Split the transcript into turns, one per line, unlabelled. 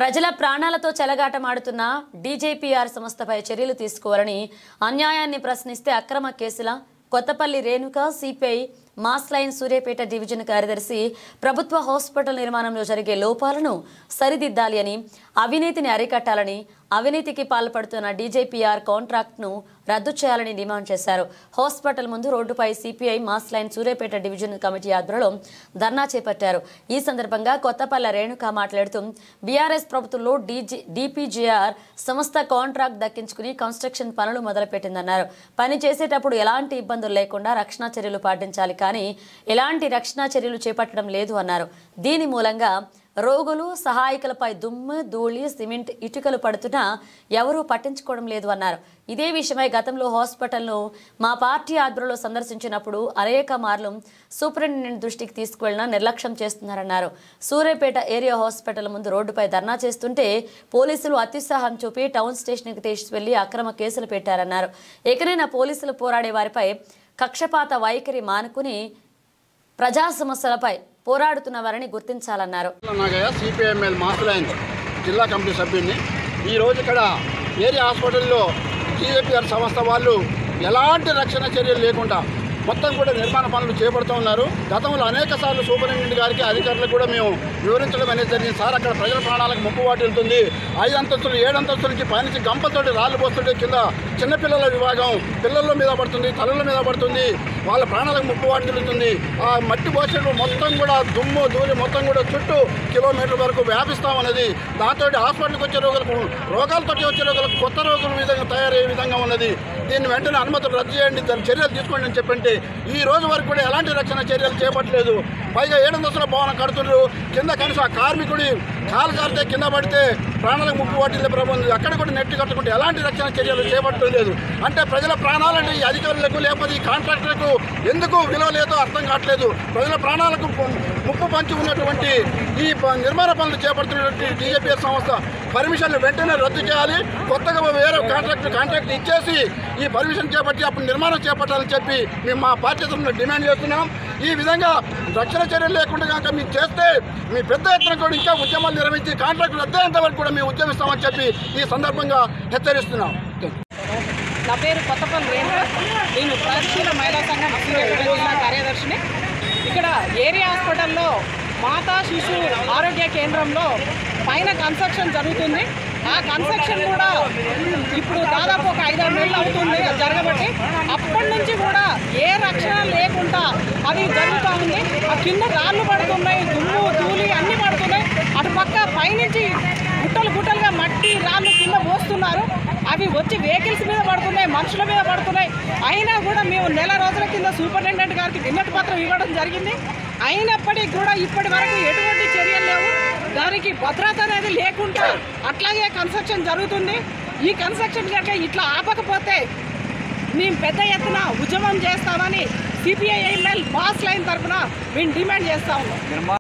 ప్రజల ప్రాణాలతో చెలగాటమాడుతున్న డీజేపీఆర్ సంస్థపై చర్యలు తీసుకోవాలని అన్యాయాన్ని ప్రశ్నిస్తే అక్రమ కేసుల Kothapalli Renuka CPI mass line Suryapet division కార్యదర్శి ప్రభుత్వ హాస్పిటల్ నిర్మాణంలో జరిగే లోపాలను సరిదిద్దాలి అని అవినీతిని అరికట్టాలని అవినీతికి పాల్పడుతున్న డీజేపీఆర్ కాంట్రాక్ట్ను రద్దు చేయాలని డిమాండ్ చేశారు. హాస్పిటల్ ముందు రోడ్డుపై CPI mass line Suryapet division committee ఆధ్వర్యంలో ధర్నా చేపట్టారు. ఈ సందర్భంగా కొత్తపల్లి రేణుక మాట్లాడుతూ బీఆర్ఎస్ ప్రభుత్వంలో డీపీజీఆర్ సంస్థ కాంట్రాక్ట్ దక్కించుకుని కన్స్ట్రక్షన్ పనులు మొదలుపెట్టిందన్నారు. పని చేసేటప్పుడు ఎలాంటి ఇబ్బందులు లేకుండా రక్షణ చర్యలు పాటించాలి కానీ ఎలాంటి రక్షణ చర్యలు చేపట్టడం లేదు అన్నారు. దీని మూలంగా రోగులు సహాయకులపై దుమ్ము ధూళి సిమెంట్ ఇటుకలు పడుతున్నా ఎవరూ పట్టించుకోవడం లేదు అన్నారు. ఇదే విషయమై గతంలో హాస్పిటల్ను మా పార్టీ ఆధ్వర్యంలో సందర్శించినప్పుడు అనేక మార్లు సూపరింటెండెంట్ దృష్టికి తీసుకువెళ్లినా నిర్లక్ష్యం చేస్తున్నారన్నారు. సూర్యాపేట ఏరియా హాస్పిటల్ ముందు రోడ్డుపై ధర్నా చేస్తుంటే పోలీసులు అత్యుత్సాహం చూపి టౌన్ స్టేషన్కి తీసుకువెళ్లి అక్రమ కేసులు పెట్టారన్నారు. ఎక్కడైనా పోలీసులు పోరాడే వారిపై కక్షపాత వైఖరి మానుకుని ప్రజా సమస్యలపై పోరాడుతున్న వారిని గుర్తించాలన్నారు.
సిపిఎంఎల్ మాస్ లైన్ జిల్లా కమిటీ సభ్యుడిని ఈరోజు ఇక్కడ ఏరియా హాస్పిటల్లో డీజేపీఆర్ సంస్థ వాళ్ళు ఎలాంటి రక్షణ చర్యలు లేకుండా మొత్తం కూడా నిర్మాణ పనులు చేపడుతూ ఉన్నారు. గతంలో అనేక సార్లు సూపరింటెండెంట్ గారికి అధికారులకు కూడా మేము వివరించడం అనేది జరిగింది. సార్ అక్కడ ప్రజల ప్రాణాలకు ముప్పు వాటిల్తుంది, 5 అంతస్తులు 7 అంతస్తులకి పైనుంచి గంపతోటి రాళ్ళు పోస్తుంటే కింద చిన్నపిల్లల విభాగం పిల్లల మీద పడుతుంది, తల్లుల మీద పడుతుంది, వాళ్ళ ప్రాణాలకు ముప్పు వాటిల్లుతుంది. ఆ మట్టి పోసేటప్పుడు మొత్తం కూడా దుమ్ము ధూళి మొత్తం కూడా చుట్టూ కిలోమీటర్ వరకు వ్యాపిస్తామన్నది. దాంతో హాస్పిటల్కి వచ్చే రోగాలతో వచ్చే రోగులకు కొత్త రోగుల విధంగా తయారయ్యే విధంగా ఉన్నది. దీన్ని వెంటనే అనుమతులు రద్దు చేయండి, దాని చర్యలు తీసుకోండి అని చెప్పంటే ఈ రోజు వరకు కూడా ఎలాంటి రక్షణ చర్యలు చేపట్టలేదు. పైగా 7 అంతస్తుల భవనం కడుతున్నారు, కింద కనీసం ఆ కార్మికుడి కాలు కారితే కింద పడితే ప్రాణాలకు ముప్పు వాటిల్లే ప్రభుత్వం అక్కడ కూడా నెట్టి కట్టుకుంటే ఎలాంటి రక్షణ చర్యలు చేపట్టడం లేదు. అంటే ప్రజల ప్రాణాలంటే ఈ అధికారులకు లేకపోతే ఈ కాంట్రాక్టర్లకు ఎందుకు విలువ లేదో అర్థం కావట్లేదు. ప్రజల ప్రాణాలకు ముప్పు పంచి ఉన్నటువంటి ఈ నిర్మాణ పనులు చేపడుతున్నటువంటి డీజేపీఆర్ సంస్థ పర్మిషన్లు వెంటనే రద్దు చేయాలి. కొత్తగా వేరే కాంట్రాక్ట్ ఇచ్చేసి ఈ పర్మిషన్ చేపట్టి అప్పుడు నిర్మాణం చేపట్టాలని చెప్పి మేము మా పార్టీ తరఫున డిమాండ్ చేస్తున్నాం. ఈ విధంగా రక్షణ చర్యలు లేకుండా కనుక మీరు చేస్తే మీ పెద్ద ఎత్తున కూడా ఇంకా ఉద్యమాలు నిర్వహించి కాంట్రాక్ట్ రద్దయ్యేంత వరకు కూడా మేము ఉద్యమిస్తామని చెప్పి ఈ సందర్భంగా హెచ్చరిస్తున్నాం.
నా పేరు కొత్తపల్లి రేణుక, నేను ప్రగతిశీల మహిళా సంఘం సూర్యాపేట జిల్లా కార్యదర్శిని. ఇక్కడ ఏరియా హాస్పిటల్లో మాతా శిశు ఆరోగ్య కేంద్రంలో పైన కన్స్ట్రక్షన్ జరుగుతుంది. ఆ కన్స్ట్రక్షన్ కూడా ఇప్పుడు దాదాపు ఒక 5-6 నెలలు అవుతుంది జరగబట్టి. అప్పటి నుంచి కూడా ఏ రక్షణ లేకుండా అది జరుగుతూ ఉంది. ఆ కింద రాళ్ళు పడుతున్నాయి, దుమ్ము ధూళి అన్నీ పడుతున్నాయి. అటు పక్క పైనుంచి గుట్టలుగా మట్టి రాళ్ళు కింద పోస్తున్నారు. అవి వచ్చి వెహికల్స్ మీద పడుతున్నాయి, మనుషుల మీద పడుతున్నాయి. అయినా కూడా మేము నెల రోజుల కింద సూపరింటెండెంట్ గారికి విన్నతి పత్రం ఇవ్వడం జరిగింది. అయినప్పటికీ కూడా ఇప్పటి వరకు ఎటువంటి చర్యలు లేవు. దానికి భద్రత అనేది లేకుండా అట్లాగే కన్స్ట్రక్షన్ జరుగుతుంది. ఈ కన్స్ట్రక్షన్ కనుక ఇట్లా ఆపకపోతే మేము పెద్ద ఎత్తున ఉద్యమం చేస్తామని సిపిఐఎంఎల్ మాస్ లైన్ తరఫున మేము డిమాండ్ చేస్తా ఉన్నాం.